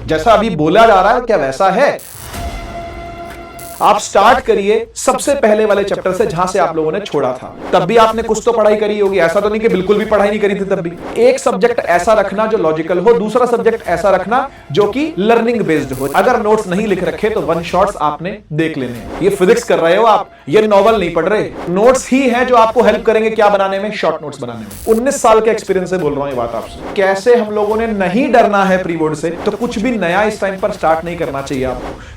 जैसा अभी बोला जा रहा है क्या वैसा है? आप स्टार्ट करिए सबसे पहले वाले चैप्टर से जहां से आप लोगों ने छोड़ा था। तब भी आपने कुछ तो पढ़ाई करी होगी, ऐसा तो नहीं कि बिल्कुल भी पढ़ाई नहीं करी थी। तब भी एक सब्जेक्ट ऐसा रखना जो लॉजिकल हो, दूसरा सब्जेक्ट ऐसा रखना जो कि लर्निंग बेस्ड हो। अगर नोट्स नहीं लिख रखे तो वन शॉट्स आपने देख लेने हैं। ये फिजिक्स कर रहे हो आप, ये नॉवल नहीं पढ़ रहे, नोट्स ही हैं जो आपको हेल्प करेंगे क्या बनाने में, शॉर्ट नोट्स बनाने में। 19 साल के एक्सपीरियंस से बोल रहा हूं ये बात आपसे। कैसे हम लोगों ने नहीं डरना है प्री बोर्ड से, तो कुछ भी नया इस टाइम पर स्टार्ट नहीं करना चाहिए आपको।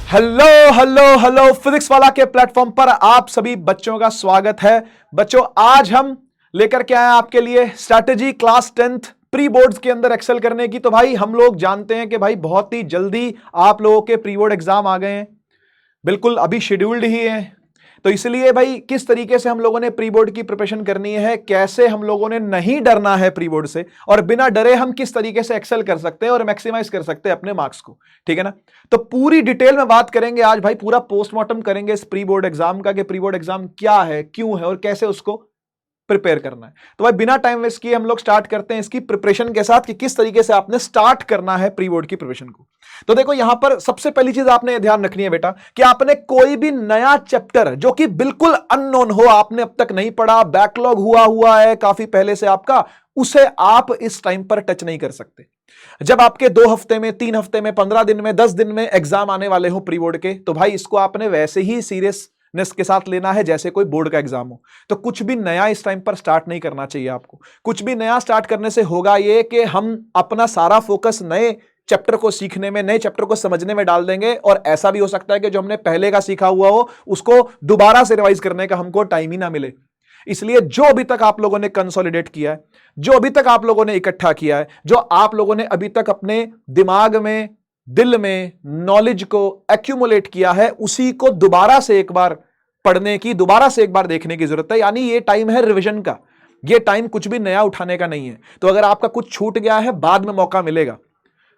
हेलो हेलो हेलो, फिजिक्स वाला के प्लेटफॉर्म पर आप सभी बच्चों का स्वागत है। बच्चों, आज हम लेकर के आए आपके लिए strategy class 10th pre boards के अंदर एक्सेल करने की। तो भाई हम लोग जानते हैं कि भाई बहुत ही जल्दी आप लोगों के प्री बोर्ड एग्जाम आ गए हैं, बिल्कुल अभी शेड्यूल्ड ही है। तो इसलिए भाई किस तरीके से हम लोगों ने प्री बोर्ड की प्रिपरेशन करनी है, कैसे हम लोगों ने नहीं डरना है प्री बोर्ड से, और बिना डरे हम किस तरीके से एक्सेल कर सकते हैं और मैक्सिमाइज कर सकते हैं अपने मार्क्स को, ठीक है ना। तो पूरी डिटेल में बात करेंगे आज भाई, पूरा पोस्टमार्टम करेंगे इस प्री बोर्ड एग्जाम का कि प्री बोर्ड एग्जाम क्या है, क्यों है और कैसे उसको प्रिपेयर करना है। तो भाई बिना टाइम वेस्ट किए हम लोग स्टार्ट करते हैं इसकी प्रिपरेशन के साथ कि किस तरीके से आपने स्टार्ट करना है प्री बोर्ड की प्रिपरेशन को। तो देखो यहां पर सबसे पहली चीज आपने ध्यान रखनी है बेटा कि आपने कोई भी नया चैप्टर जो कि बिल्कुल अननोन हो, आपने अब तक नहीं पढ़ा, बैकलॉग हुआ है काफी पहले से आपका, उसे आप इस टाइम पर टच नहीं कर सकते। जब आपके 2 हफ्ते में, 3 हफ्ते में, 15 दिन में, 10 दिन में एग्जाम आने वाले हो प्री बोर्ड के, तो भाई इसको आपने वैसे ही सीरियसनेस के साथ लेना है जैसे कोई बोर्ड का एग्जाम हो। तो कुछ भी नया इस टाइम पर स्टार्ट नहीं करना चाहिए आपको। कुछ भी नया स्टार्ट करने से होगा ये कि हम अपना सारा फोकस नए चैप्टर को सीखने में, नए चैप्टर को समझने में डाल देंगे, और ऐसा भी हो सकता है कि जो हमने पहले का सीखा हुआ हो उसको दोबारा से रिवाइज करने का हमको टाइम ही ना मिले। इसलिए जो अभी तक आप लोगों ने कंसोलिडेट किया है, जो अभी तक आप लोगों ने इकट्ठा किया है, जो आप लोगों ने अभी तक अपने दिमाग में, दिल में नॉलेज को एक्यूमुलेट किया है, उसी को दोबारा से एक बार पढ़ने की, दोबारा से एक बार देखने की जरूरत है। यानी ये टाइम है रिवीजन का, ये टाइम कुछ भी नया उठाने का नहीं है। तो अगर आपका कुछ छूट गया है, बाद में मौका मिलेगा।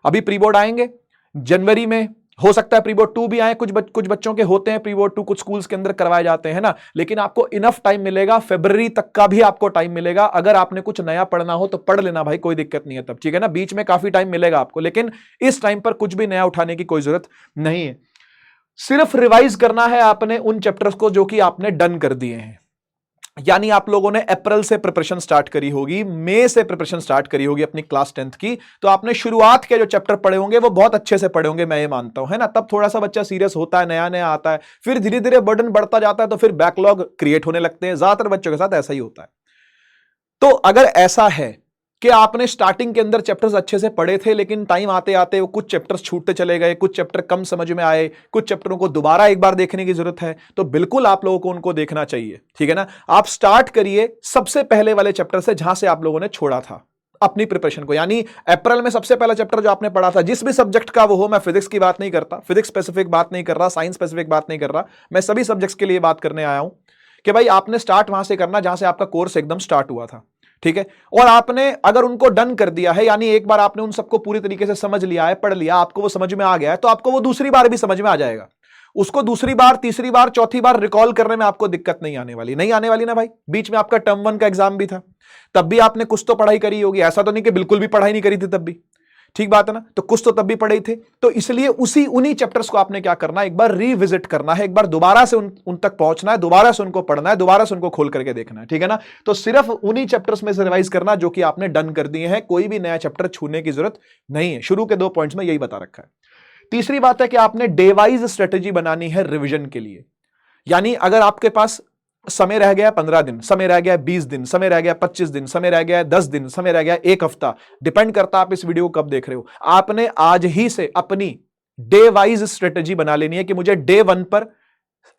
अभी प्री बोर्ड आएंगे जनवरी में, हो सकता है प्री बोर्ड 2 भी आए, कुछ बच्चों के होते हैं प्री बोर्ड 2, कुछ स्कूल्स के अंदर करवाए जाते हैं ना, लेकिन आपको इनफ टाइम मिलेगा, फरवरी तक का भी आपको टाइम मिलेगा। अगर आपने कुछ नया पढ़ना हो तो पढ़ लेना भाई, कोई दिक्कत नहीं है तब, ठीक है ना। बीच में काफी टाइम मिलेगा आपको, लेकिन इस टाइम पर कुछ भी नया उठाने की कोई जरूरत नहीं है। सिर्फ रिवाइज करना है आपने उन चैप्टर्स को जो कि आपने डन कर दिए हैं। यानी आप लोगों ने अप्रैल से प्रिपरेशन स्टार्ट करी होगी, मई से प्रिपरेशन स्टार्ट करी होगी अपनी क्लास 10th की, तो आपने शुरुआत के जो चैप्टर पढ़े होंगे वो बहुत अच्छे से पढ़े होंगे, मैं ये मानता हूं, है ना। तब थोड़ा सा बच्चा सीरियस होता है, नया नया आता है, फिर धीरे धीरे बर्डन बढ़ता जाता है, तो फिर बैकलॉग क्रिएट होने लगते हैं। ज्यादातर बच्चों के साथ ऐसा ही होता है। तो अगर ऐसा है कि आपने स्टार्टिंग के अंदर चैप्टर्स अच्छे से पढ़े थे, लेकिन टाइम आते आते वो कुछ चैप्टर्स छूटते चले गए, कुछ चैप्टर कम समझ में आए, कुछ चैप्टरों को दोबारा एक बार देखने की जरूरत है, तो बिल्कुल आप लोगों को उनको देखना चाहिए, ठीक है ना। आप स्टार्ट करिए सबसे पहले वाले चैप्टर से जहां से आप लोगों ने छोड़ा था अपनी प्रिपरेशन को। यानी अप्रैल में सबसे पहला चैप्टर जो आपने पढ़ा था, जिस भी सब्जेक्ट का वो हो, मैं फिजिक्स की बात नहीं करता, फिजिक्स स्पेसिफिक बात नहीं कर रहा, साइंस स्पेसिफिक बात नहीं कर रहा, मैं सभी सब्जेक्ट्स के लिए बात करने आया हूं कि भाई आपने स्टार्ट वहां से करना जहां से आपका कोर्स एकदम स्टार्ट हुआ था, ठीक है। और आपने अगर उनको डन कर दिया है, यानी एक बार आपने उन सबको पूरी तरीके से समझ लिया है, पढ़ लिया, आपको वो समझ में आ गया है, तो आपको वो दूसरी बार भी समझ में आ जाएगा। उसको दूसरी बार, तीसरी बार, चौथी बार रिकॉल करने में आपको दिक्कत नहीं आने वाली, नहीं आने वाली ना भाई। बीच में आपका टर्म 1 का एग्जाम भी था, तब भी आपने कुछ तो पढ़ाई करी होगी, ऐसा तो नहीं कि बिल्कुल भी पढ़ाई नहीं करी थी तब भी, ठीक बात है ना। तो कुछ तो तब भी पढ़े थे, तो इसलिए उन्हीं चैप्टर्स को आपने क्या करना है, एक बार रिविजिट करना है, एक बार दोबारा से उन तक पहुंचना है, दोबारा से उनको पढ़ना है, दोबारा से उनको खोल करके देखना है, ठीक है ना। तो सिर्फ उन्हीं चैप्टर्स में से रिवाइज करना जो कि आपने डन कर दिए हैं, कोई भी नया चैप्टर छूने की जरूरत नहीं है। शुरू के 2 पॉइंट्स में यही बता रखा है। तीसरी बात है कि आपने डे वाइज स्ट्रेटेजी बनानी है रिविजन के लिए। यानी अगर आपके पास समय रह गया 15 दिन, समय रह गया 20 दिन, समय रह गया 25 दिन, समय रह गया 10 दिन, समय रह गया 1 हफ्ता, डिपेंड करता आप इस वीडियो को कब देख रहे हो, आपने आज ही से अपनी डे वाइज स्ट्रेटेजी बना लेनी है कि मुझे डे 1 पर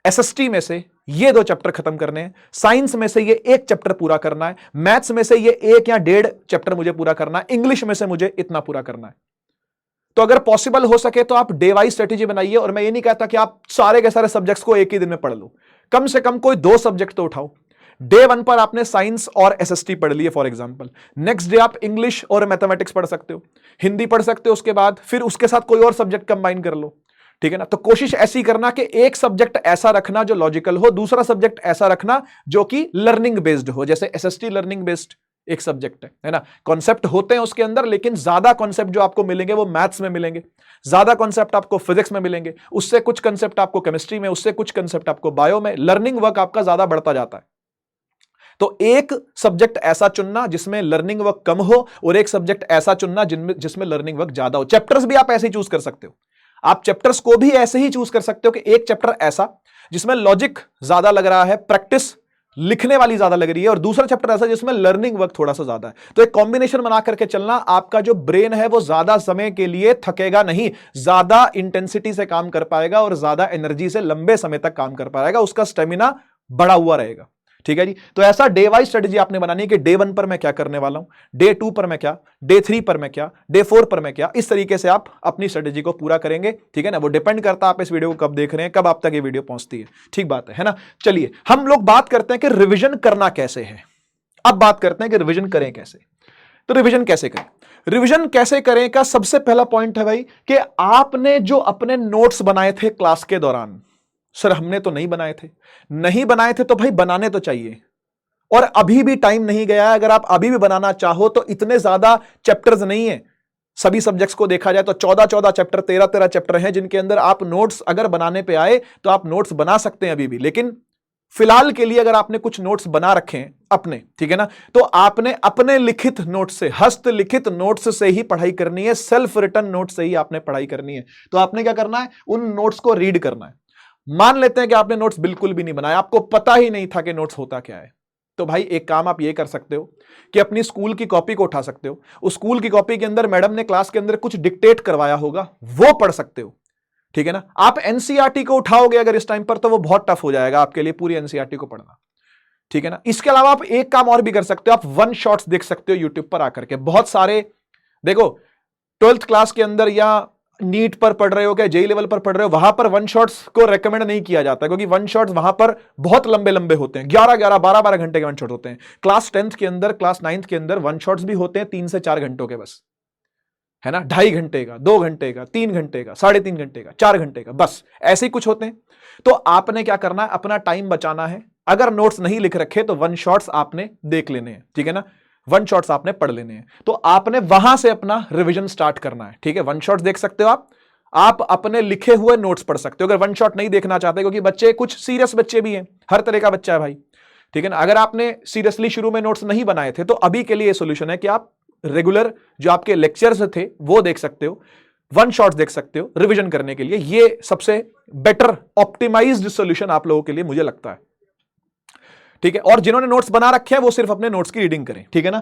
एसएसटी में से ये 2 चैप्टर खत्म करने हैं, साइंस में से ये 1 चैप्टर पूरा करना है, मैथ्स में से ये 1 या 1.5 चैप्टर मुझे पूरा करना है, इंग्लिश में से मुझे इतना पूरा करना है। तो अगर पॉसिबल हो सके तो आप डे वाइज स्ट्रेटेजी बनाइए। और मैं ये नहीं कहता कि आप सारे के सारे सब्जेक्ट्स को एक ही दिन में पढ़ लो, कम से कम कोई 2 सब्जेक्ट तो उठाओ। डे 1 पर आपने साइंस और एसएसटी पढ़ लिए फॉर एग्जांपल, नेक्स्ट डे आप इंग्लिश और मैथमेटिक्स पढ़ सकते हो, हिंदी पढ़ सकते हो, उसके बाद फिर उसके साथ कोई और सब्जेक्ट कंबाइन कर लो, ठीक है ना। तो कोशिश ऐसी करना कि एक सब्जेक्ट ऐसा रखना जो लॉजिकल हो, दूसरा सब्जेक्ट ऐसा रखना जो कि लर्निंग बेस्ड हो, जैसे एसएसटी लर्निंग बेस्ड, एक सब्जेक्ट है ना। कॉन्सेप्ट होते हैं उसके अंदर, लेकिन ज्यादा कॉन्सेप्ट जो आपको मिलेंगे वो मैथ्स में मिलेंगे, ज्यादा कॉन्सेप्ट आपको फिजिक्स में मिलेंगे, उससे कुछ कॉन्सेप्ट आपको केमिस्ट्री में, उससे कुछ कॉन्सेप्ट आपको बायो में। लर्निंग वर्क आपका ज्यादा बढ़ता जाता है। तो एक सब्जेक्ट ऐसा चुनना जिसमें लर्निंग वर्क कम हो, और एक सब्जेक्ट ऐसा चुनना जिसमें लर्निंग वर्क ज्यादा हो। चैप्टर्स भी आप ऐसे ही चूज कर सकते हो, आप चैप्टर्स को भी ऐसे ही चूज कर सकते हो कि एक चैप्टर ऐसा जिसमें लॉजिक ज्यादा लग रहा है, प्रैक्टिस लिखने वाली ज्यादा लग रही है, और दूसरा चैप्टर ऐसा जिसमें लर्निंग वर्क थोड़ा सा ज्यादा है। तो एक कॉम्बिनेशन बना करके चलना, आपका जो ब्रेन है वो ज्यादा समय के लिए थकेगा नहीं, ज्यादा इंटेंसिटी से काम कर पाएगा और ज्यादा एनर्जी से लंबे समय तक काम कर पाएगा, उसका स्टेमिना बढ़ा हुआ रहेगा। ठीक है जी। तो ऐसा डे वाइज स्ट्रेटेजी आपने बनानी है कि डे 1 पर मैं क्या करने वाला हूं, डे 2 पर मैं क्या, डे 3 पर मैं क्या, डे 4 पर मैं क्या। इस तरीके से आप अपनी स्ट्रेटेजी को पूरा करेंगे। ठीक है ना। वो डिपेंड करता है आप इस वीडियो को कब देख रहे हैं, कब आप तक ये वीडियो पहुंचती है। ठीक बात है ना। चलिए हम लोग बात करते हैं कि रिविजन करना कैसे है। अब बात करते हैं कि रिविजन करें कैसे। तो रिविजन कैसे करें, रिविजन कैसे करें का सबसे पहला पॉइंट है भाई कि आपने जो अपने नोट्स बनाए थे क्लास के दौरान, सर हमने तो नहीं बनाए थे, नहीं बनाए थे तो भाई बनाने तो चाहिए। और अभी भी टाइम नहीं गया है, अगर आप अभी भी बनाना चाहो तो इतने ज्यादा चैप्टर्स नहीं है। सभी सब्जेक्ट्स को देखा जाए तो 14 चैप्टर, 13 चैप्टर हैं जिनके अंदर आप नोट्स अगर बनाने पे आए तो आप नोट्स बना सकते हैं अभी भी। लेकिन फिलहाल के लिए अगर आपने कुछ नोट्स बना रखे हैं अपने, ठीक है ना, तो आपने अपने लिखित नोट्स से, हस्तलिखित नोट्स से ही पढ़ाई करनी है, सेल्फ रिटन नोट्स से ही आपने पढ़ाई करनी है। तो आपने क्या करना है, उन नोट्स को रीड करना है। मान लेते हैं कि आपने नोट्स बिल्कुल भी नहीं बनाया, आपको पता ही नहीं था कि नोट्स होता क्या है, तो भाई एक काम आप ये कर सकते हो कि अपनी स्कूल की कॉपी को उठा सकते हो। उस स्कूल की कॉपी के अंदर मैडम ने क्लास के अंदर कुछ डिक्टेट करवाया होगा, वो पढ़ सकते हो। ठीक है ना। आप एनसीईआरटी को उठाओगे अगर इस टाइम पर, तो वो बहुत टफ हो जाएगा आपके लिए पूरी एनसीईआरटी को पढ़ना। ठीक है ना। इसके अलावा आप एक काम और भी कर सकते हो, आप वन शॉट्स देख सकते हो यूट्यूब पर आकर के। बहुत सारे, देखो 12th क्लास के अंदर या नीट पर पढ़ रहे हो, क्या जेई लेवल पर पढ़ रहे हो, वहां पर वन शॉट्स को रेकमेंड नहीं किया जाता, क्योंकि वन शॉट्स वहां पर बहुत लंबे लंबे होते हैं, 11 12 घंटे के वन शॉट होते हैं। क्लास 10th के अंदर, क्लास 9th के अंदर वन शॉट्स भी होते हैं 3 से 4 घंटों के बस, है ना। 2.5 घंटे का, 2 घंटे का, 3 घंटे का, 3.5 घंटे का, 4 घंटे का, बस ऐसे ही कुछ होते हैं। तो आपने क्या करना है, अपना टाइम बचाना है। अगर नोट्स नहीं लिख रखे तो वन शॉट्स आपने देख लेने हैं। ठीक है ना। वन शॉट्स आपने पढ़ लेने हैं, तो आपने वहां से अपना रिवीजन स्टार्ट करना है। ठीक है। वन शॉट्स देख सकते हो आप अपने लिखे हुए नोट्स पढ़ सकते हो अगर वन शॉट नहीं देखना चाहते, क्योंकि बच्चे कुछ सीरियस बच्चे भी हैं, हर तरह का बच्चा है भाई। ठीक है ना। अगर आपने सीरियसली शुरू में नोट्स नहीं बनाए थे तो अभी के लिए सोल्यूशन है कि आप रेगुलर जो आपके लेक्चर्स थे वो देख सकते हो, वन शॉट्स देख सकते हो रिवीजन करने के लिए। ये सबसे बेटर ऑप्टिमाइज्ड सॉल्यूशन आप लोगों के लिए मुझे लगता है। ठीक है। और जिन्होंने नोट्स बना रखे हैं वो सिर्फ अपने नोट्स की रीडिंग करें। ठीक है ना।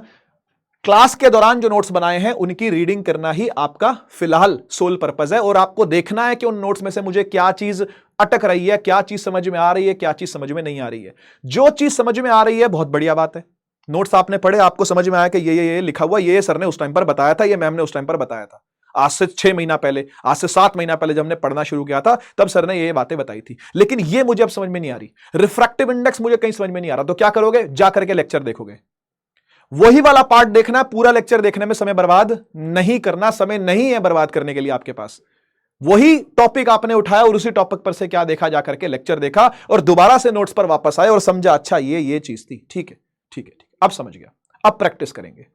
क्लास के दौरान जो नोट्स बनाए हैं उनकी रीडिंग करना ही आपका फिलहाल सोल पर्पस है, और आपको देखना है कि उन नोट्स में से मुझे क्या चीज अटक रही है, क्या चीज समझ में आ रही है, क्या चीज समझ में नहीं आ रही है। जो चीज समझ में आ रही है बहुत बढ़िया बात है, नोट्स आपने पढ़े, आपको समझ में आया कि ये लिखा हुआ, ये सर ने उस टाइम पर बताया था, ये मैम ने उस टाइम पर बताया था, आज से 6 महीना पहले, आज से 7 महीना पहले जब हमने पढ़ना शुरू किया था तब सर ने ये बातें बताई थी, लेकिन ये मुझे अब समझ में नहीं आ रही। रिफ्रैक्टिव इंडेक्स मुझे कहीं समझ में नहीं आ रहा, तो क्या करोगे, जाकर के लेक्चर देखोगे, वही वाला पार्ट देखना, पूरा लेक्चर देखने में समय बर्बाद नहीं करना, समय नहीं है बर्बाद करने के लिए आपके पास। वही टॉपिक आपने उठाया और उसी टॉपिक पर से क्या देखा, जाकर के लेक्चर देखा और दोबारा से नोट्स पर वापस आए और समझा, अच्छा ये चीज थी। ठीक है, ठीक है, अब समझ गया। अब प्रैक्टिस करेंगे।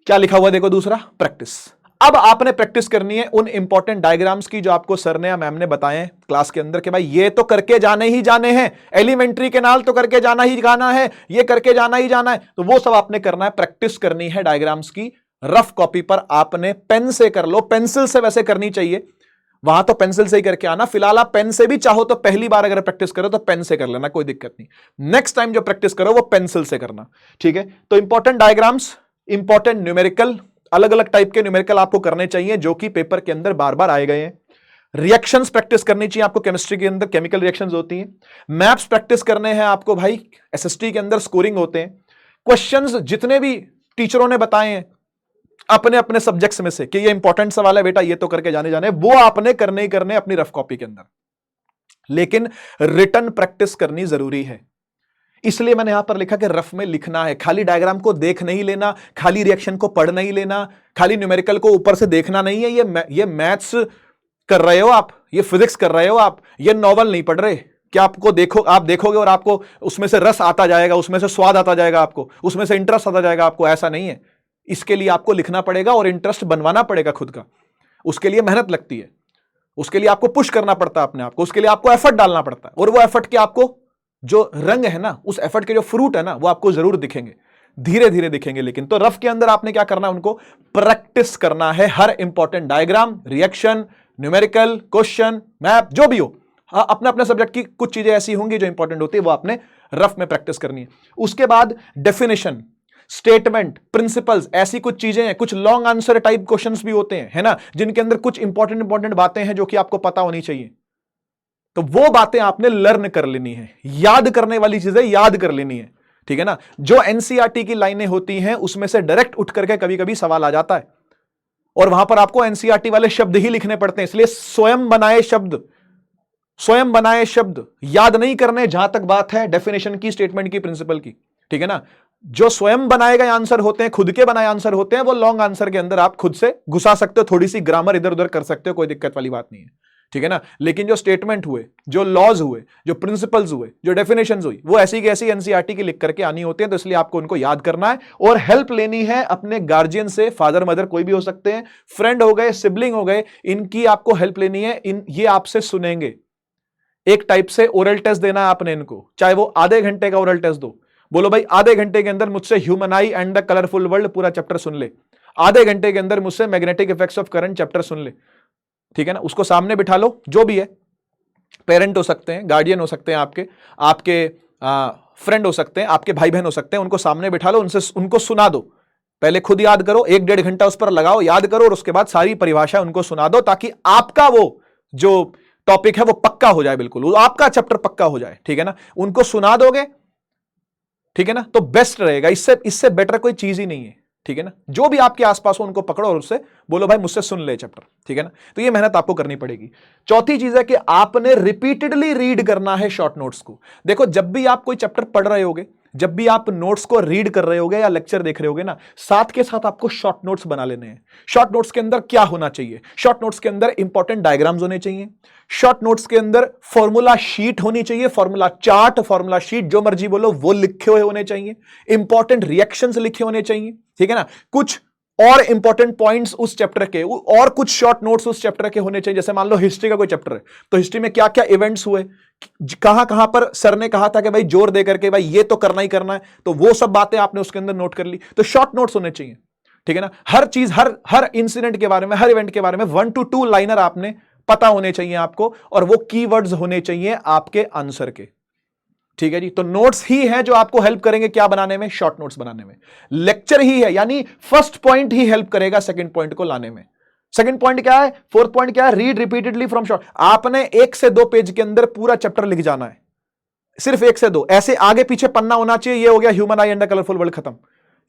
क्या लिखा हुआ देखो, दूसरा प्रैक्टिस। अब आपने प्रैक्टिस करनी है उन इंपॉर्टेंट डायग्राम्स की जो आपको सर ने या मैम ने बताए क्लास के अंदर कि भाई ये तो करके जाने ही जाने हैं, एलिमेंट्री के नाल तो करके जाना ही जाना है, ये करके जाना ही जाना है, तो वो सब आपने करना है। प्रैक्टिस करनी है डायग्राम्स की, रफ कॉपी पर आपने पेन से कर लो, पेंसिल से वैसे करनी चाहिए, वहां तो पेंसिल से ही करके आना। फिलहाल आप पेन से भी चाहो तो पहली बार अगर प्रैक्टिस करो तो पेन से कर लेना, कोई दिक्कत नहीं। नेक्स्ट टाइम जो प्रैक्टिस करो वो पेंसिल से करना। ठीक है। तो इंपॉर्टेंट डायग्राम्स, इंपॉर्टेंट न्यूमेरिकल, अलग अलग टाइप के न्यूमेरिकल आपको करने चाहिए जो कि पेपर के अंदर बार बार आए गए हैं। रिएक्शंस प्रैक्टिस करनी चाहिए आपको, केमिस्ट्री के अंदर केमिकल रिएक्शंस होती हैं। मैप्स प्रैक्टिस करने हैं आपको भाई, एसएसटी के अंदर स्कोरिंग होते हैं। क्वेश्चंस जितने भी टीचरों ने बताए हैं अपने अपने सब्जेक्ट्स में से कि ये इंपॉर्टेंट सवाल है बेटा, ये तो करके जाने वो आपने करने ही करने अपनी रफ कॉपी के अंदर, लेकिन रिटन प्रैक्टिस करनी जरूरी है। इसलिए मैंने यहां पर लिखा कि रफ में लिखना है, खाली डायग्राम को देख नहीं लेना, खाली रिएक्शन को पढ़ नहीं लेना, खाली न्यूमेरिकल को ऊपर से देखना नहीं है। ये मैथ्स कर रहे हो आप, ये फिजिक्स कर रहे हो आप, ये नॉवल नहीं पढ़ रहे, क्या आप देखोगे और आपको उसमें से रस आता जाएगा, उसमें से स्वाद आता जाएगा, आपको उसमें से इंटरेस्ट आता जाएगा? आपको ऐसा नहीं है। इसके लिए आपको लिखना पड़ेगा और इंटरेस्ट बनवाना पड़ेगा खुद का। उसके लिए मेहनत लगती है, उसके लिए आपको पुश करना पड़ता है अपने आप को, उसके लिए आपको एफर्ट डालना पड़ता है। और वो एफर्ट के आपको जो रंग है ना, उस एफर्ट के जो फ्रूट है ना, वो आपको जरूर दिखेंगे, धीरे धीरे दिखेंगे। लेकिन तो रफ के अंदर आपने क्या करना है, उनको प्रैक्टिस करना है। हर important diagram, reaction, numerical, question, map, जो भी हो, हाँ, अपने अपने सब्जेक्ट की कुछ चीजें ऐसी होंगी जो इंपॉर्टेंट होती है, वो आपने रफ में प्रैक्टिस करनी है। उसके बाद डेफिनेशन, स्टेटमेंट, प्रिंसिपल्स, ऐसी कुछ चीजें हैं। कुछ लॉन्ग आंसर टाइप क्वेश्चंस भी होते हैं, है ना, जिनके अंदर कुछ इंपॉर्टेंट बातें हैं जो कि आपको पता होनी चाहिए। तो वो बातें आपने लर्न कर लेनी है, याद करने वाली चीजें याद कर लेनी है, ठीक है ना। जो एनसीईआरटी की लाइनें होती हैं उसमें से डायरेक्ट उठ करके कभी कभी सवाल आ जाता है और वहां पर आपको एनसीईआरटी वाले शब्द ही लिखने पड़ते हैं। इसलिए स्वयं बनाए शब्द याद नहीं करने, जहां तक बात है डेफिनेशन की, स्टेटमेंट की, प्रिंसिपल की, ठीक है ना। जो स्वयं बनाए गए आंसर होते हैं, खुद के बनाए आंसर होते हैं, वो लॉन्ग आंसर के अंदर आप खुद से घुसा सकते हो, थोड़ी सी ग्रामर इधर उधर कर सकते हो, कोई दिक्कत वाली बात नहीं है, ठीक है ना। लेकिन जो स्टेटमेंट हुए, जो लॉज हुए, जो प्रिंसिपल्स हुए, जो डेफिनेशंस हुई, वो ऐसी की ऐसी एनसीईआरटी की लिख करके आनी होती है। तो इसलिए आपको उनको याद करना है और हेल्प लेनी है अपने गार्जियन से। फादर मदर कोई भी हो सकते हैं, फ्रेंड हो गए, सिबलिंग हो गए, इनकी आपको हेल्प लेनी है। ये आपसे सुनेंगे। एक टाइप से ओरल टेस्ट देना है आपने इनको, चाहे वो आधे घंटे का ओरल टेस्ट दो। बोलो भाई आधे घंटे के अंदर मुझसे human eye and the colourful world पूरा चैप्टर सुन ले, आधे घंटे के अंदर मुझसे magnetic effects of current chapter सुन ले, ठीक है ना। उसको सामने बिठा लो, जो भी है, पेरेंट हो सकते हैं, गार्डियन हो सकते हैं, आपके फ्रेंड हो सकते हैं, आपके भाई बहन हो सकते हैं, उनको सामने बिठा लो, उनको सुना दो। पहले खुद याद करो, 1-1.5 घंटा उस पर लगाओ, याद करो, और उसके बाद सारी परिभाषा उनको सुना दो, ताकि आपका वो जो टॉपिक है वो पक्का हो जाए, बिल्कुल आपका चैप्टर पक्का हो जाए, ठीक है ना। उनको सुना दोगे, ठीक है ना, तो बेस्ट रहेगा। इससे बेटर कोई चीज ही नहीं है, ठीक है ना। जो भी आपके आसपास हो उनको पकड़ो और उससे बोलो भाई मुझसे सुन ले चैप्टर, ठीक है ना। तो ये मेहनत आपको करनी पड़ेगी। चौथी चीज है कि आपने रिपीटेडली रीड करना है शॉर्ट नोट्स को। देखो, जब भी आप कोई चैप्टर पढ़ रहे होगे, जब भी आप नोट्स को रीड कर रहे होगे या लेक्चर देख रहे होगे ना, साथ के साथ आपको शॉर्ट नोट्स बना लेने हैं। शॉर्ट नोट्स के अंदर क्या होना चाहिए? शॉर्ट नोट्स के अंदर इंपॉर्टेंट डायग्राम्स होने चाहिए। शॉर्ट नोट्स के अंदर फॉर्मूला शीट होनी चाहिए, फॉर्मूला चार्ट, फॉर्मूला शीट, जो मर्जी बोलो, वो लिखे हुए होने चाहिए। इंपॉर्टेंट रिएक्शंस लिखे होने चाहिए, ठीक है ना। कुछ और इंपॉर्टेंट पॉइंट्स उस चैप्टर के, और कुछ शॉर्ट नोट्स उस चैप्टर के होने चाहिए। जैसे मान लो हिस्ट्री का कोई चैप्टर है, तो हिस्ट्री में क्या क्या इवेंट्स हुए, कहां कहां पर सर ने कहा था कि भाई जोर दे करके भाई ये तो करना ही करना है, तो वो सब बातें आपने उसके अंदर नोट कर ली। तो शॉर्ट नोट्स होने चाहिए, ठीक है ना। हर चीज, हर इंसिडेंट के बारे में, हर इवेंट के बारे में 1 to 2 लाइनर आपने पता होने चाहिए आपको, और वो कीवर्ड्स होने चाहिए आपके आंसर के, ठीक है जी। तो नोट्स ही है जो आपको हेल्प करेंगे क्या बनाने में? शॉर्ट नोट्स बनाने में। लेक्चर ही है, यानी फर्स्ट पॉइंट ही हेल्प करेगा सेकंड पॉइंट को लाने में। सेकंड पॉइंट क्या है? फोर्थ पॉइंट क्या है? Read repeatedly from short. आपने 1 से 2 पेज के अंदर पूरा चैप्टर लिख जाना है, सिर्फ 1 से 2। ऐसे आगे पीछे पन्ना होना चाहिए। ये हो गया human eye and the colourful world, खत्म।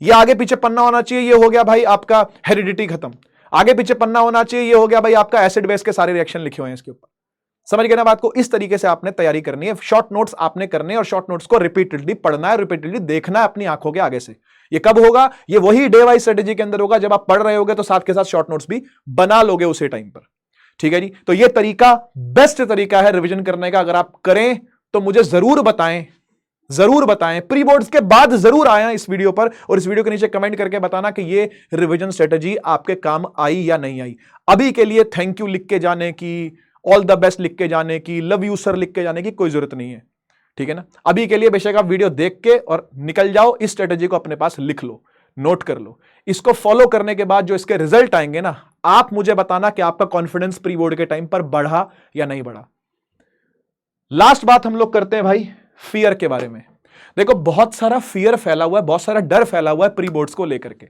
ये आगे पीछे पन्ना होना चाहिए, ये हो गया भाई आपका हेरिडिटी, खत्म। आगे पीछे पन्ना होना चाहिए, ये हो गया भाई आपका एसिड बेस के सारे रिएक्शन लिखे हुए हैं इसके ऊपर। समझ गए ना बात को? इस तरीके से आपने तैयारी करनी है। शॉर्ट नोट्स आपने करने, और शॉर्ट नोट्स को रिपीटेडली पढ़ना है, रिपीटेडली देखना है अपनी आंखों के आगे से। ये कब होगा? ये वही डे वाइज स्ट्रेटेजी के अंदर होगा, जब आप पढ़ रहे होगे तो साथ के साथ शॉर्ट नोट्स भी बना लोगे उसी टाइम पर, ठीक है जी। तो ये तरीका बेस्ट तरीका है रिवीजन करने का। अगर आप करें तो मुझे जरूर बताएं, जरूर बताएं। प्री बोर्ड्स के बाद जरूर आया इस वीडियो पर, और इस वीडियो के नीचे कमेंट करके बताना कि ये रिवीजन स्ट्रेटेजी आपके काम आई या नहीं आई। अभी के लिए थैंक यू लिख के जाने की, ऑल द बेस्ट लिख के जाने की, लव यू सर लिख के जाने की कोई जरूरत नहीं है, ठीक है ना। अभी के लिए बेशक आप वीडियो देख के और निकल जाओ, इस स्ट्रेटेजी को अपने पास लिख लो, नोट कर लो। इसको फॉलो करने के बाद जो इसके रिजल्ट आएंगे ना, आप मुझे बताना कि आपका कॉन्फिडेंस प्री बोर्ड के टाइम पर बढ़ा या नहीं बढ़ा। लास्ट बात हम लोग करते हैं भाई फियर के बारे में। देखो, बहुत सारा फियर फैला हुआ है, बहुत सारा डर फैला हुआ है प्री बोर्ड्स को लेकर के,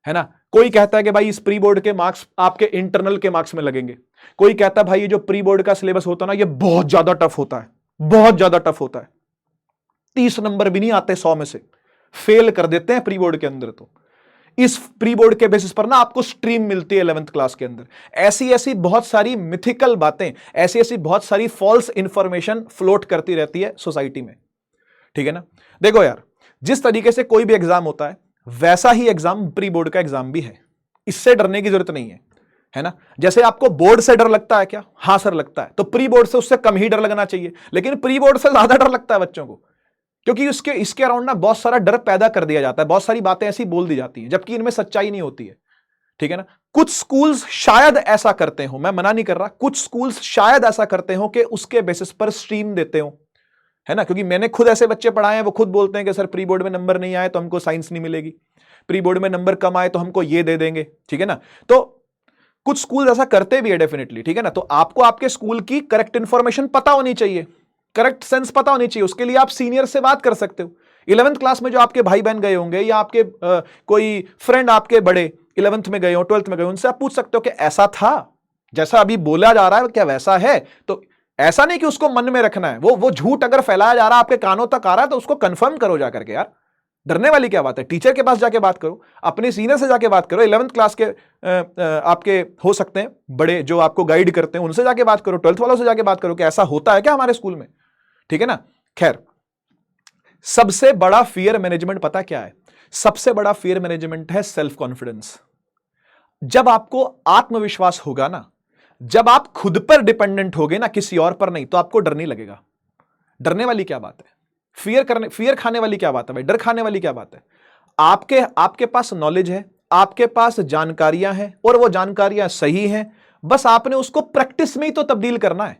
है ना। कोई कहता है कि भाई इस प्री बोर्ड के मार्क्स आपके इंटरनल के मार्क्स में लगेंगे। कोई कहता है भाई ये जो प्री बोर्ड का सिलेबस होता है ना, ये बहुत ज्यादा टफ होता है, बहुत ज्यादा टफ होता है, 30 नंबर भी नहीं आते 100 में से, फेल कर देते हैं प्री बोर्ड के अंदर। तो इस प्री बोर्ड के बेसिस पर ना आपको स्ट्रीम मिलती है 11th क्लास के अंदर। ऐसी ऐसी बहुत सारी मिथिकल बातें, ऐसी ऐसी बहुत सारी फॉल्स इंफॉर्मेशन फ्लोट करती रहती है सोसाइटी में, ठीक है ना। देखो यार, जिस तरीके से कोई भी एग्जाम होता है, वैसा ही एग्जाम प्री बोर्ड का एग्जाम भी है। इससे डरने की जरूरत नहीं है, है ना। जैसे आपको बोर्ड से डर लगता है क्या? हां सर लगता है, तो प्री बोर्ड से उससे कम ही डर लगना चाहिए, लेकिन प्री बोर्ड से ज्यादा डर लगता है बच्चों को, क्योंकि इसके अराउंड ना बहुत सारा डर पैदा कर दिया जाता है, बहुत सारी बातें ऐसी बोल दी जाती हैं जबकि इनमें सच्चाई नहीं होती है, ठीक है ना। कुछ स्कूल्स शायद ऐसा करते हो, मैं मना नहीं कर रहा, कुछ स्कूल्स शायद ऐसा करते हो कि उसके बेसिस पर स्ट्रीम देते हो, है ना, क्योंकि मैंने खुद ऐसे बच्चे पढ़ाए हैं, वो खुद बोलते हैं कि सर प्री बोर्ड में नंबर नहीं आए तो हमको साइंस नहीं मिलेगी, प्री बोर्ड में नंबर कम आए तो हमको ये दे देंगे, ठीक है ना। तो कुछ स्कूल ऐसा करते भी है डेफिनेटली, ठीक है ना। तो आपको आपके स्कूल की करेक्ट इंफॉर्मेशन पता होनी चाहिए, करेक्ट सेंस पता होनी चाहिए, उसके लिए आप सीनियर से बात कर सकते हो। 11th क्लास में जो आपके भाई बहन गए होंगे या आपके कोई फ्रेंड आपके बड़े 11th में गए हो, 12th में गए हो, उनसे आप पूछ सकते हो कि ऐसा था जैसा अभी बोला जा रहा है क्या वैसा है? तो ऐसा नहीं कि उसको मन में रखना है, वो झूठ अगर फैलाया जा रहा है आपके कानों तक आ रहा है तो उसको कंफर्म करो जाकर के यार, डरने वाली क्या बात है? टीचर के पास जाके बात करो, अपने सीनियर से जाके बात करो, 11th क्लास के आपके हो सकते हैं बड़े जो आपको गाइड करते हैं, उनसे जाके बात करो, 12th वालों से जाके बात करो कि ऐसा होता है क्या हमारे स्कूल में, ठीक है ना। खैर, सबसे बड़ा फियर मैनेजमेंट पता क्या है? सबसे बड़ा फियर मैनेजमेंट है सेल्फ कॉन्फिडेंस। जब आपको आत्मविश्वास होगा ना, जब आप खुद पर डिपेंडेंट होगे ना, किसी और पर नहीं, तो आपको डर नहीं लगेगा। डरने वाली क्या बात है? फियर खाने वाली क्या बात है भाई? डर खाने वाली क्या बात है? आपके पास नॉलेज है, आपके पास जानकारियां हैं और वो जानकारियां सही हैं, बस आपने उसको प्रैक्टिस में ही तो तब्दील करना है,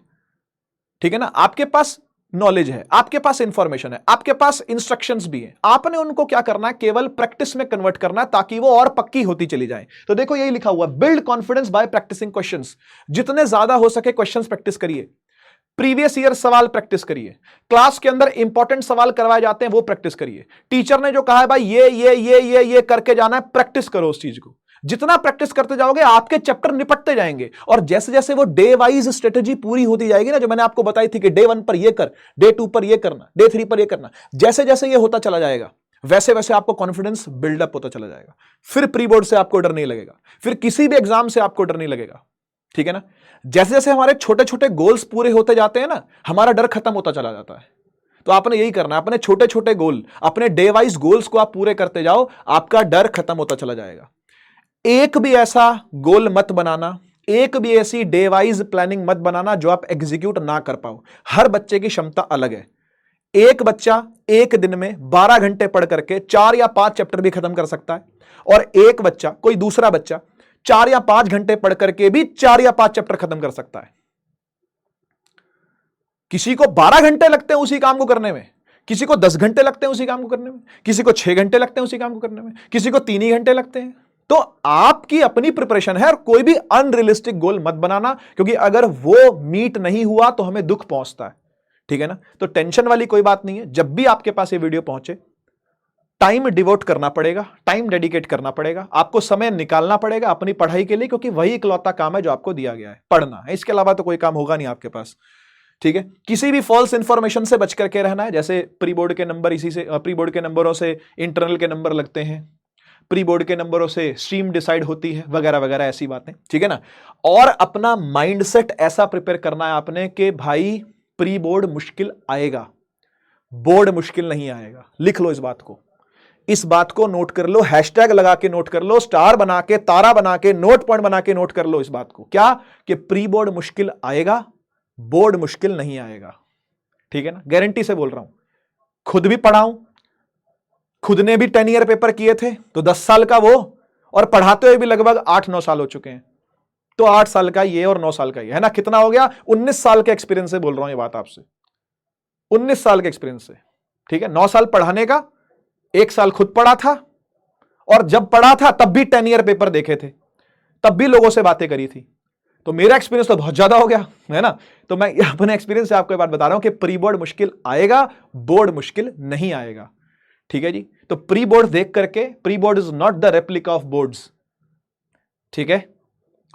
ठीक है ना। आपके पास नॉलेज है, आपके पास इंफॉर्मेशन है, आपके पास इंस्ट्रक्शंस भी हैं, आपने उनको क्या करना है? केवल प्रैक्टिस में कन्वर्ट करना है ताकि वो और पक्की होती चली जाए। तो देखो यही लिखा हुआ, build confidence by practicing questions. जितने ज्यादा हो सके क्वेश्चंस प्रैक्टिस करिए, प्रीवियस ईयर सवाल प्रैक्टिस करिए, क्लास के अंदर इंपॉर्टेंट सवाल करवाए जाते हैं वो प्रैक्टिस करिए, टीचर ने जो कहा है भाई ये करके जाना है, प्रैक्टिस करो उस चीज को। जितना प्रैक्टिस करते जाओगे आपके चैप्टर निपटते जाएंगे, और जैसे जैसे वो डे वाइज स्ट्रेटेजी पूरी होती जाएगी ना, जो मैंने आपको बताई थी कि डे 1 पर ये कर, डे 2 पर ये करना, डे 3 पर ये करना, जैसे जैसे ये होता चला जाएगा वैसे वैसे आपको कॉन्फिडेंस बिल्डअप होता चला जाएगा। फिर प्री बोर्ड से आपको डर नहीं लगेगा, फिर किसी भी एग्जाम से आपको डर नहीं लगेगा, ठीक है ना। जैसे जैसे हमारे छोटे छोटे गोल्स पूरे होते जाते हैं ना, हमारा डर खत्म होता चला जाता है। तो आपने यही करना है, अपने छोटे छोटे गोल, अपने डे वाइज गोल्स को आप पूरे करते जाओ, आपका डर खत्म होता चला जाएगा। एक भी ऐसा गोल मत बनाना, एक भी ऐसी डे वाइज प्लानिंग मत बनाना जो आप एग्जीक्यूट ना कर पाओ। हर बच्चे की क्षमता अलग है। एक बच्चा एक दिन में 12 घंटे पढ़ करके 4 या 5 चैप्टर भी खत्म कर सकता है, और एक बच्चा, कोई दूसरा बच्चा 4 या 5 घंटे पढ़ करके भी 4 या 5 चैप्टर खत्म कर सकता है। किसी को 12 घंटे लगते हैं उसी काम को करने में, किसी को 10 घंटे लगते हैं उसी काम को करने में, किसी को 6 घंटे लगते हैं उसी काम को करने में, किसी को 3 ही घंटे लगते हैं। तो आपकी अपनी प्रिपरेशन है, और कोई भी अनरियलिस्टिक गोल मत बनाना, क्योंकि अगर वो मीट नहीं हुआ तो हमें दुख पहुंचता है, ठीक है ना। तो टेंशन वाली कोई बात नहीं है। जब भी आपके पास ये वीडियो पहुंचे, टाइम डिवोट करना पड़ेगा, टाइम डेडिकेट करना पड़ेगा, आपको समय निकालना पड़ेगा अपनी पढ़ाई के लिए, क्योंकि वही इकलौता काम है जो आपको दिया गया है, पढ़ना है। इसके अलावा तो कोई काम होगा नहीं आपके पास, ठीक है। किसी भी फॉल्स इंफॉर्मेशन से बच करके रहना है। जैसे प्री बोर्ड के नंबर, इसी से प्री बोर्ड के नंबरों से इंटरनल के नंबर लगते हैं, प्री बोर्ड के नंबरों से स्ट्रीम डिसाइड होती है, वगैरह वगैरह ऐसी बातें, ठीक है ना। और अपना माइंडसेट ऐसा प्रिपेयर करना है आपने कि भाई प्री बोर्ड मुश्किल आएगा, बोर्ड मुश्किल नहीं आएगा। लिख लो इस बात को, इस बात को नोट कर लो, हैशटैग लगा के नोट कर लो, स्टार बना के, तारा बना के, नोट पॉइंट बना के नोट कर लो इस बात को, क्या कि प्री बोर्ड मुश्किल आएगा, बोर्ड मुश्किल नहीं आएगा, ठीक है ना। गारंटी से बोल रहा हूं, खुद भी पढ़ा हूं, खुद ने भी 10 ईयर पेपर किए थे, तो 10 साल का वो, और पढ़ाते हुए भी लगभग 8-9 साल हो चुके हैं, तो 8 साल का ये और 9 साल का ये, है ना। कितना हो गया? 19 साल के एक्सपीरियंस से बोल रहा हूं ये बात आपसे, 19 साल के एक्सपीरियंस से, ठीक है। 9 साल पढ़ाने का, 1 साल खुद पढ़ा था, और जब पढ़ा था तब भी 10 ईयर पेपर देखे थे, तब भी लोगों से बातें करी थी, तो मेरा एक्सपीरियंस तो बहुत ज्यादा हो गया, है ना। तो मैं अपने एक्सपीरियंस से आपको ये बात बता रहा हूं कि प्री बोर्ड मुश्किल आएगा, बोर्ड मुश्किल नहीं आएगा, ठीक है जी। तो प्री बोर्ड देख करके, pre board is not the replica of boards, ठीक है,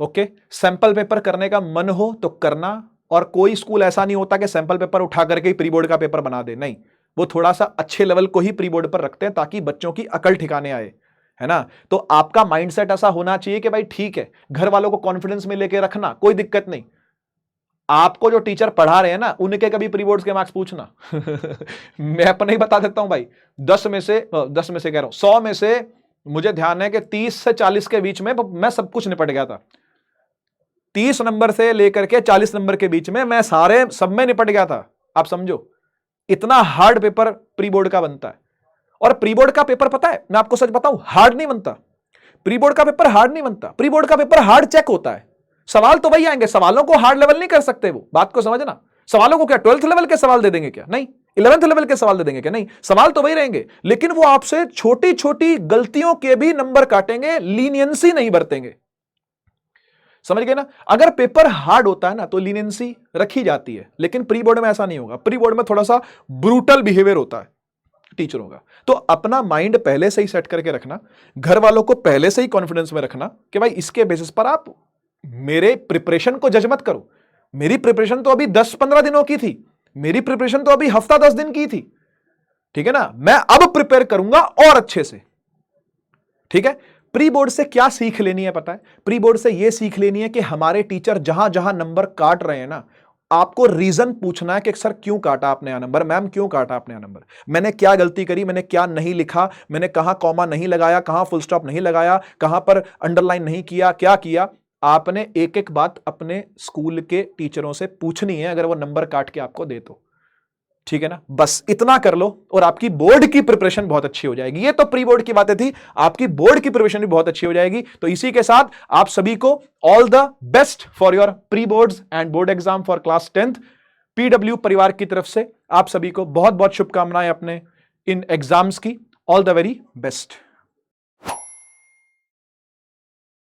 ओके। सैंपल पेपर करने का मन हो तो करना, और कोई स्कूल ऐसा नहीं होता कि सैंपल पेपर उठा करके ही प्री बोर्ड का पेपर बना दे, नहीं, वो थोड़ा सा अच्छे लेवल को ही प्री बोर्ड पर रखते हैं ताकि बच्चों की अकल ठिकाने आए, है ना। तो आपका माइंडसेट ऐसा होना चाहिए कि भाई ठीक है, घर वालों को कॉन्फिडेंस में लेके रखना, कोई दिक्कत नहीं। आपको जो टीचर पढ़ा रहे हैं ना, उनके कभी प्री बोर्ड्स के मार्क्स पूछना मैं अपने ही बता देता हूं भाई, 10 में से कह रहा हूं, 100 में से मुझे ध्यान है कि 30 से 40 के बीच में मैं सब कुछ निपट गया था। 30 नंबर से लेकर के 40 नंबर के बीच में मैं सारे सब में निपट गया था। आप समझो इतना हार्ड पेपर प्री बोर्ड का बनता है। और प्री बोर्ड का पेपर पता है, मैं आपको सच बताऊं, हार्ड नहीं बनता। प्री बोर्ड का पेपर हार्ड नहीं बनता। प्री बोर्ड का पेपर हार्ड चेक होता है। सवाल तो वही आएंगे, सवालों को हार्ड लेवल नहीं कर सकते, वो बात को समझना। सवालों को क्या 12th लेवल के सवाल दे देंगे क्या? नहीं। 11th लेवल के सवाल दे देंगे क्या? नहीं। सवाल तो वही रहेंगे, लेकिन वो आपसे छोटी छोटी गलतियों के भी नंबर काटेंगे, लीनियंसी नहीं बरतेंगे। समझ गए ना? अगर पेपर हार्ड होता है ना तो लीनियंसी रखी जाती है, लेकिन प्री बोर्ड में ऐसा नहीं होगा। प्री बोर्ड में थोड़ा सा ब्रूटल बिहेवियर होता है टीचरों का। तो अपना माइंड पहले से ही सेट करके रखना, घर वालों को पहले से ही कॉन्फिडेंस में रखना कि भाई इसके बेसिस पर आप मेरे प्रिपरेशन को जज मत करो। मेरी प्रिपरेशन तो अभी 10-15 दिनों की थी, मेरी प्रिपरेशन तो अभी हफ्ता 10 दिन की थी, ठीक है ना? मैं अब प्रिपेयर करूंगा और अच्छे से, ठीक है? प्री बोर्ड से क्या सीख लेनी है पता है? प्री बोर्ड से यह सीख लेनी है कि हमारे टीचर जहां जहां नंबर काट रहे हैं ना, आपको रीजन पूछना है कि सर क्यों काटा आपने यह नंबर, मैम क्यों काटा आपने यह नंबर, मैंने क्या गलती करी, मैंने क्या नहीं लिखा, मैंने कहां कॉमा नहीं लगाया, कहां फुल स्टॉप नहीं लगाया, कहां पर अंडरलाइन नहीं किया, क्या किया। आपने एक एक बात अपने स्कूल के टीचरों से पूछनी है अगर वो नंबर काट के आपको दे तो, ठीक है ना? बस इतना कर लो और आपकी बोर्ड की प्रिपरेशन बहुत अच्छी हो जाएगी। ये तो प्री बोर्ड की बातें थी, आपकी बोर्ड की प्रिपरेशन भी बहुत अच्छी हो जाएगी। तो इसी के साथ आप सभी को all the best for your pre boards and board exam for class 10th। PW परिवार की तरफ से आप सभी को बहुत बहुत शुभकामनाएं अपने इन एग्जाम्स की। All the very best.